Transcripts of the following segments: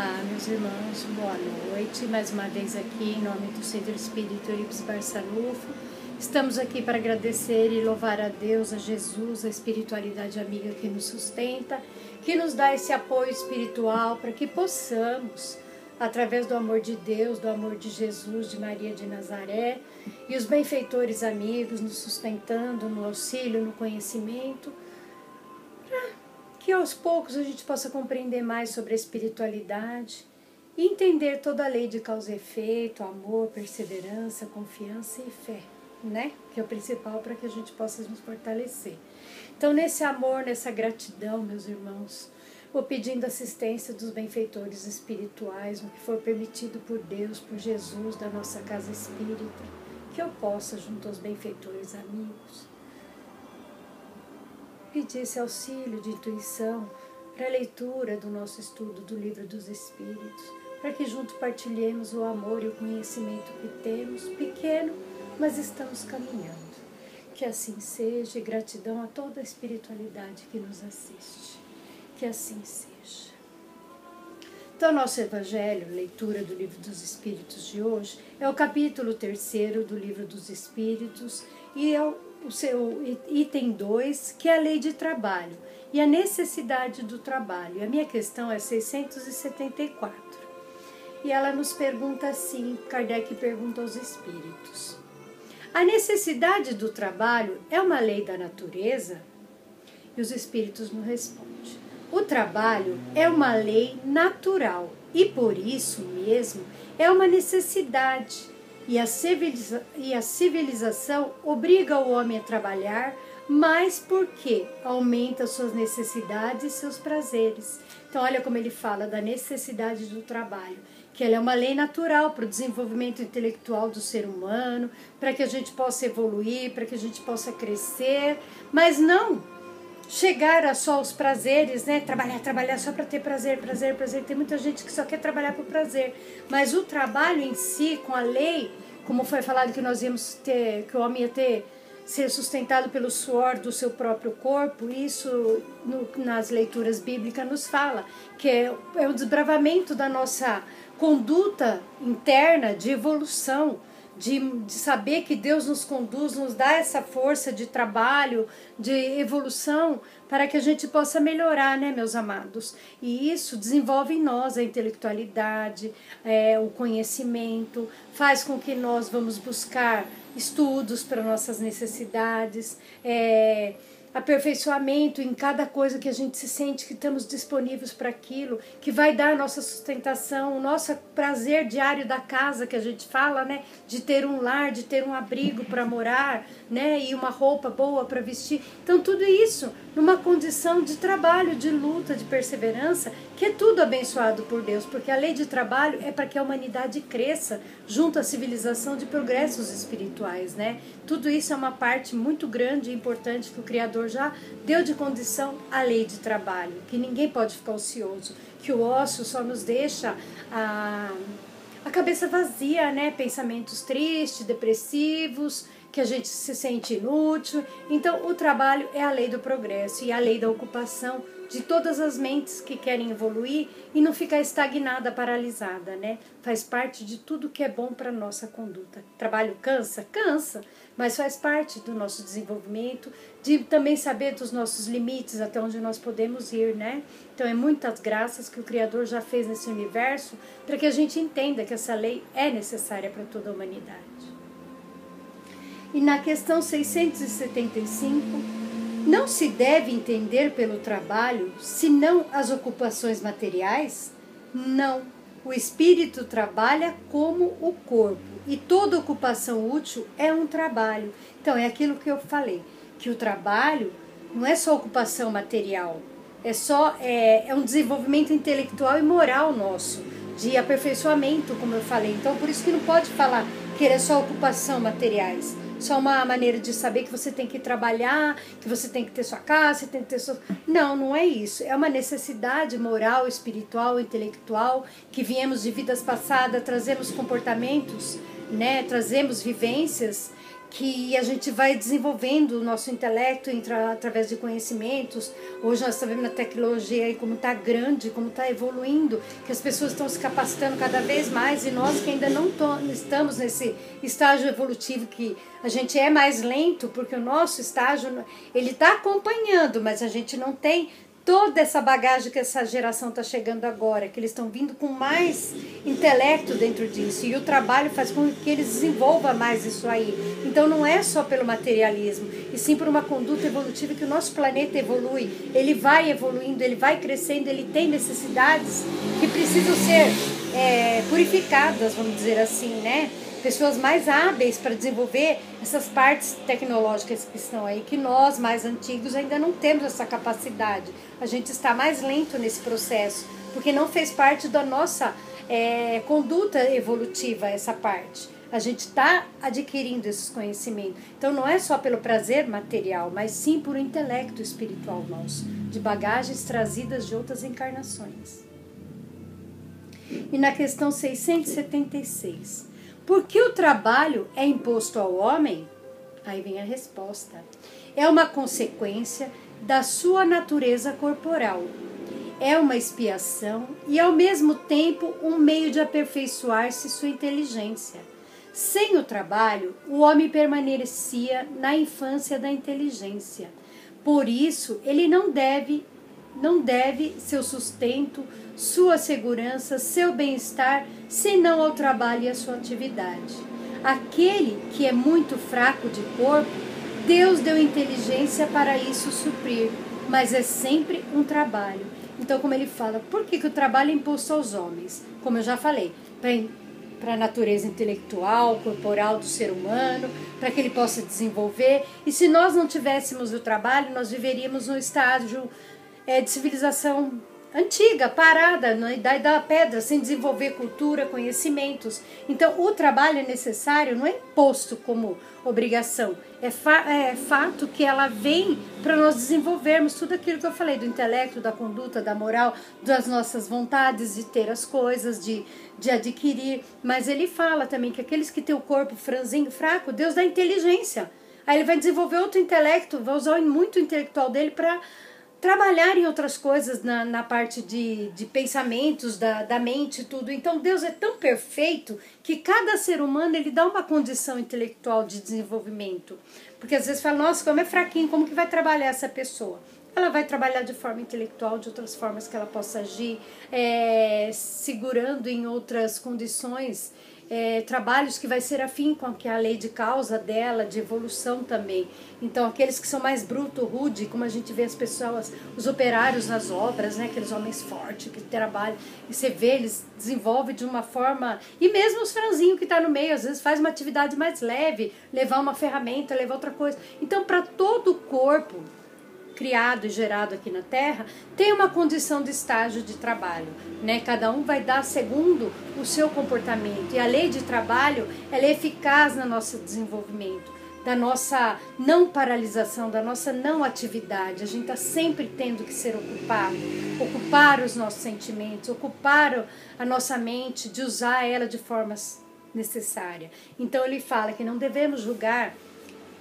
Olá, meus irmãos, boa noite. Mais uma vez aqui em nome do Centro Espírita Eurípides Barçanufo. Estamos aqui para agradecer e louvar a Deus, a Jesus, a espiritualidade amiga que nos sustenta, que nos dá esse apoio espiritual para que possamos, através do amor de Deus, do amor de Jesus, de Maria de Nazaré e os benfeitores amigos nos sustentando no auxílio, no conhecimento, que aos poucos a gente possa compreender mais sobre a espiritualidade e entender toda a lei de causa e efeito, amor, perseverança, confiança e fé, né? Que é o principal para que a gente possa nos fortalecer. Então, nesse amor, nessa gratidão, meus irmãos, vou pedindo assistência dos benfeitores espirituais, no que for permitido por Deus, por Jesus, da nossa casa espírita, que eu possa, junto aos benfeitores amigos, pedir esse auxílio de intuição para a leitura do nosso estudo do Livro dos Espíritos, para que juntos partilhemos o amor e o conhecimento que temos, pequeno, mas estamos caminhando. Que assim seja, e gratidão a toda a espiritualidade que nos assiste. Que assim seja. Então, nosso Evangelho, leitura do Livro dos Espíritos de hoje, é o capítulo 3º do Livro dos Espíritos e é o seu item 2, que é a lei de trabalho e a necessidade do trabalho. E a minha questão é 674. E ela nos pergunta assim, Kardec pergunta aos espíritos: a necessidade do trabalho é uma lei da natureza? E os espíritos nos respondem: o trabalho é uma lei natural e por isso mesmo é uma necessidade. E a civilização obriga o homem a trabalhar, mas porque aumenta suas necessidades e seus prazeres. Então, olha como ele fala da necessidade do trabalho, que ela é uma lei natural para o desenvolvimento intelectual do ser humano, para que a gente possa evoluir, para que a gente possa crescer, mas não chegar a só os prazeres, né? Trabalhar só para ter prazer. Tem muita gente que só quer trabalhar por prazer. Mas o trabalho em si, com a lei, como foi falado que nós íamos ter, que o homem ia ser sustentado pelo suor do seu próprio corpo, isso nas leituras bíblicas nos fala, que é o desbravamento da nossa conduta interna de evolução, de saber que Deus nos conduz, nos dá essa força de trabalho, de evolução, para que a gente possa melhorar, né, meus amados? E isso desenvolve em nós a intelectualidade, o conhecimento, faz com que nós vamos buscar estudos para nossas necessidades, aperfeiçoamento em cada coisa que a gente se sente que estamos disponíveis para aquilo, que vai dar a nossa sustentação, o nosso prazer diário da casa que a gente fala, né, de ter um lar, de ter um abrigo para morar, né, e uma roupa boa para vestir. Então tudo isso numa condição de trabalho, de luta, de perseverança, que é tudo abençoado por Deus, porque a lei de trabalho é para que a humanidade cresça junto à civilização de progressos espirituais, né? Tudo isso é uma parte muito grande e importante que o Criador já deu de condição à lei de trabalho, que ninguém pode ficar ocioso, que o ócio só nos deixa a cabeça vazia, né? Pensamentos tristes, depressivos, que a gente se sente inútil. Então, o trabalho é a lei do progresso e a lei da ocupação de todas as mentes que querem evoluir e não ficar estagnada, paralisada, né? Faz parte de tudo que é bom para a nossa conduta. Trabalho cansa? Cansa, mas faz parte do nosso desenvolvimento, de também saber dos nossos limites, até onde nós podemos ir, né? Então, é muitas graças que o Criador já fez nesse universo para que a gente entenda que essa lei é necessária para toda a humanidade. E na questão 675, não se deve entender pelo trabalho senão as ocupações materiais? Não. O espírito trabalha como o corpo e toda ocupação útil é um trabalho. Então, é aquilo que eu falei, que o trabalho não é só ocupação material, é um desenvolvimento intelectual e moral nosso, de aperfeiçoamento, como eu falei. Então, por isso que não pode falar que é só ocupação materiais. Só uma maneira de saber que você tem que trabalhar, que você tem que ter sua casa, você tem que ter sua... Não, não é isso. É uma necessidade moral, espiritual, intelectual, que viemos de vidas passadas, trazemos comportamentos, né? Trazemos vivências que a gente vai desenvolvendo o nosso intelecto através de conhecimentos. Hoje nós estamos vendo a tecnologia aí como está grande, como está evoluindo, que as pessoas estão se capacitando cada vez mais, e nós que ainda não estamos nesse estágio evolutivo, que a gente é mais lento, porque o nosso estágio ele está acompanhando, mas a gente não tem toda essa bagagem que essa geração está chegando agora, que eles estão vindo com mais intelecto dentro disso, e o trabalho faz com que eles desenvolvam mais isso aí. Então não é só pelo materialismo, e sim por uma conduta evolutiva, que o nosso planeta evolui, ele vai evoluindo, ele vai crescendo, ele tem necessidades que precisam ser purificadas, vamos dizer assim, né? Pessoas mais hábeis para desenvolver essas partes tecnológicas que estão aí, que nós, mais antigos, ainda não temos essa capacidade. A gente está mais lento nesse processo, porque não fez parte da nossa conduta evolutiva essa parte. A gente está adquirindo esses conhecimentos. Então não é só pelo prazer material, mas sim por um intelecto espiritual nosso, de bagagens trazidas de outras encarnações. E na questão 676... por que o trabalho é imposto ao homem? Aí vem a resposta. É uma consequência da sua natureza corporal. É uma expiação e, ao mesmo tempo, um meio de aperfeiçoar-se sua inteligência. Sem o trabalho, o homem permanecia na infância da inteligência. Por isso, ele não deve seu sustento, sua segurança, seu bem-estar, senão ao trabalho e à sua atividade. Aquele que é muito fraco de corpo, Deus deu inteligência para isso suprir, mas é sempre um trabalho. Então, como ele fala, por que o trabalho é imposto aos homens? Como eu já falei, para a natureza intelectual, corporal do ser humano, para que ele possa desenvolver. E se nós não tivéssemos o trabalho, nós viveríamos num estágio de civilização antiga, parada, na idade da pedra, sem desenvolver cultura, conhecimentos. Então, o trabalho é necessário, não é imposto como obrigação. É fato que ela vem para nós desenvolvermos tudo aquilo que eu falei, do intelecto, da conduta, da moral, das nossas vontades de ter as coisas, de adquirir. Mas ele fala também que aqueles que têm o corpo franzinho, fraco, Deus dá inteligência. Aí ele vai desenvolver outro intelecto, vai usar muito o intelectual dele para trabalhar em outras coisas na parte de pensamentos, da mente e tudo. Então Deus é tão perfeito que cada ser humano ele dá uma condição intelectual de desenvolvimento. Porque às vezes fala, nossa, como é fraquinho, como que vai trabalhar essa pessoa? Ela vai trabalhar de forma intelectual, de outras formas que ela possa agir, segurando em outras condições, trabalhos que vai ser afim com a lei de causa dela, de evolução também. Então, aqueles que são mais bruto, rude, como a gente vê as pessoas, os operários nas obras, né, aqueles homens fortes que trabalham, e você vê, eles desenvolvem de uma forma, e mesmo os franzinhos que estão no meio, às vezes faz uma atividade mais leve, levar uma ferramenta, levar outra coisa. Então, para todo o corpo criado e gerado aqui na Terra, tem uma condição de estágio de trabalho, né? Cada um vai dar segundo o seu comportamento, e a lei de trabalho ela é eficaz no nosso desenvolvimento, da nossa não paralisação, da nossa não atividade. A gente está sempre tendo que ser ocupado, ocupar os nossos sentimentos, ocupar a nossa mente, de usar ela de forma necessária. Então ele fala que não devemos julgar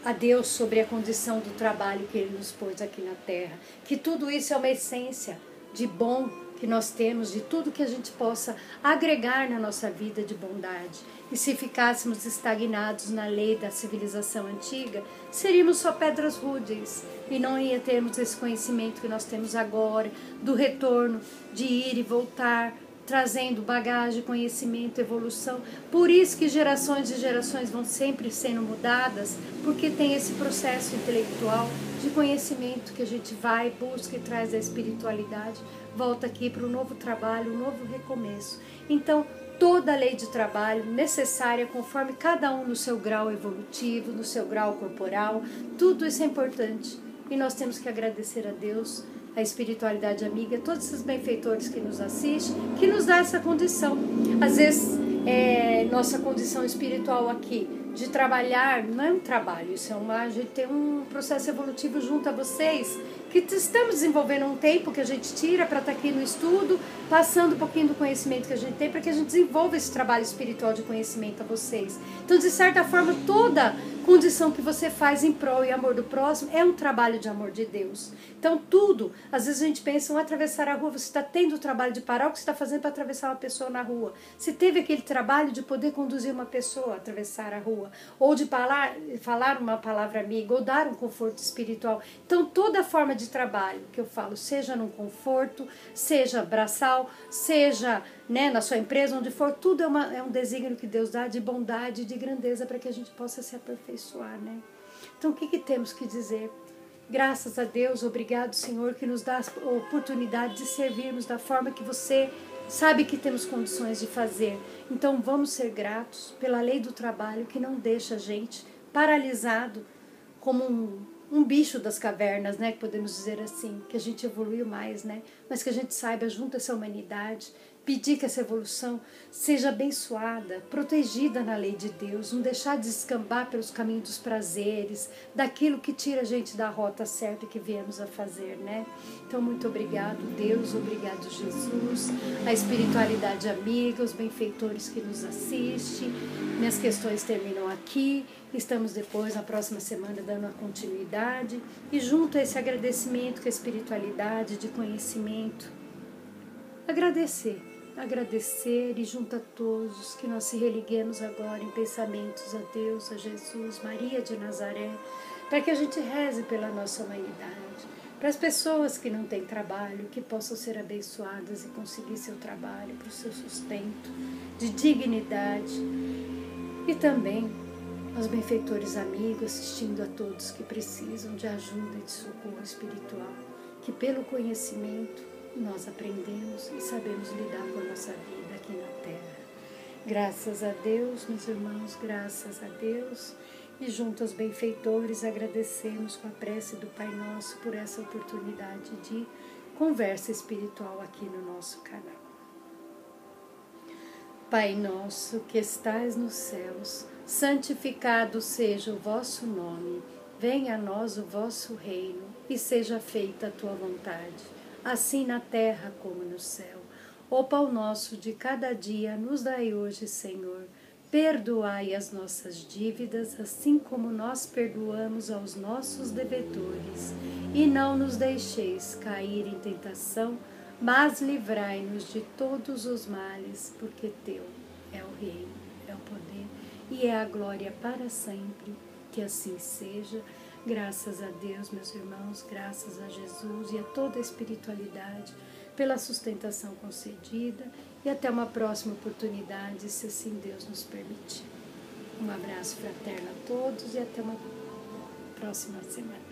a Deus sobre a condição do trabalho que Ele nos pôs aqui na Terra. Que tudo isso é uma essência de bom que nós temos, de tudo que a gente possa agregar na nossa vida de bondade. E se ficássemos estagnados na lei da civilização antiga, seríamos só pedras rudes e não ia termos esse conhecimento que nós temos agora, do retorno, de ir e voltar, trazendo bagagem, conhecimento, evolução. Por isso que gerações e gerações vão sempre sendo mudadas, porque tem esse processo intelectual de conhecimento que a gente vai, busca e traz a espiritualidade, volta aqui para um novo trabalho, um novo recomeço. Então, toda a lei de trabalho necessária, conforme cada um no seu grau evolutivo, no seu grau corporal, tudo isso é importante. E nós temos que agradecer a Deus, a espiritualidade amiga, todos esses benfeitores que nos assistem, que nos dá essa condição. Às vezes, nossa condição espiritual aqui, de trabalhar, não é um trabalho, isso a gente tem um processo evolutivo junto a vocês, que estamos desenvolvendo um tempo que a gente tira para estar aqui no estudo, passando um pouquinho do conhecimento que a gente tem, para que a gente desenvolva esse trabalho espiritual de conhecimento a vocês. Então, de certa forma, toda condição que você faz em prol e amor do próximo é um trabalho de amor de Deus. Então tudo, às vezes a gente pensa, atravessar a rua, você está tendo o trabalho de parar o que você está fazendo para atravessar uma pessoa na rua. Você teve aquele trabalho de poder conduzir uma pessoa a atravessar a rua, ou de falar uma palavra amiga, ou dar um conforto espiritual. Então toda forma de trabalho que eu falo, seja num conforto, seja braçal, seja, né, na sua empresa, onde for, tudo é um desígnio que Deus dá de bondade e de grandeza para que a gente possa se aperfeiçoar, né? Então o que temos que dizer? Graças a Deus, obrigado, Senhor, que nos dá a oportunidade de servirmos da forma que você sabe que temos condições de fazer. Então vamos ser gratos pela lei do trabalho que não deixa a gente paralisado como um bicho das cavernas, né, que podemos dizer assim, que a gente evoluiu mais, né, mas que a gente saiba, junto a essa humanidade, pedir que essa evolução seja abençoada, protegida na lei de Deus, não deixar de descambar pelos caminhos dos prazeres, daquilo que tira a gente da rota certa que viemos a fazer, né? Então, muito obrigado, Deus, obrigado, Jesus, a espiritualidade amiga, os benfeitores que nos assistem. Minhas questões terminam aqui, estamos depois, na próxima semana, dando a continuidade, e junto a esse agradecimento com a espiritualidade, de conhecimento, agradecer e junto a todos que nós se religuemos agora em pensamentos a Deus, a Jesus, Maria de Nazaré, para que a gente reze pela nossa humanidade, para as pessoas que não têm trabalho, que possam ser abençoadas e conseguir seu trabalho para o seu sustento de dignidade, e também aos benfeitores amigos, assistindo a todos que precisam de ajuda e de socorro espiritual, que pelo conhecimento nós aprendemos e sabemos lidar com a nossa vida aqui na Terra. Graças a Deus, meus irmãos, graças a Deus. E junto aos benfeitores agradecemos com a prece do Pai Nosso por essa oportunidade de conversa espiritual aqui no nosso canal. Pai nosso que estais nos céus, santificado seja o vosso nome. Venha a nós o vosso reino e seja feita a tua vontade, assim na terra como no céu. O pão nosso de cada dia nos dai hoje, Senhor. Perdoai as nossas dívidas, assim como nós perdoamos aos nossos devedores. E não nos deixeis cair em tentação, mas livrai-nos de todos os males, porque teu é o reino, é o poder e é a glória para sempre. Que assim seja. Graças a Deus, meus irmãos, graças a Jesus e a toda a espiritualidade pela sustentação concedida, e até uma próxima oportunidade, se assim Deus nos permitir. Um abraço fraterno a todos e até uma próxima semana.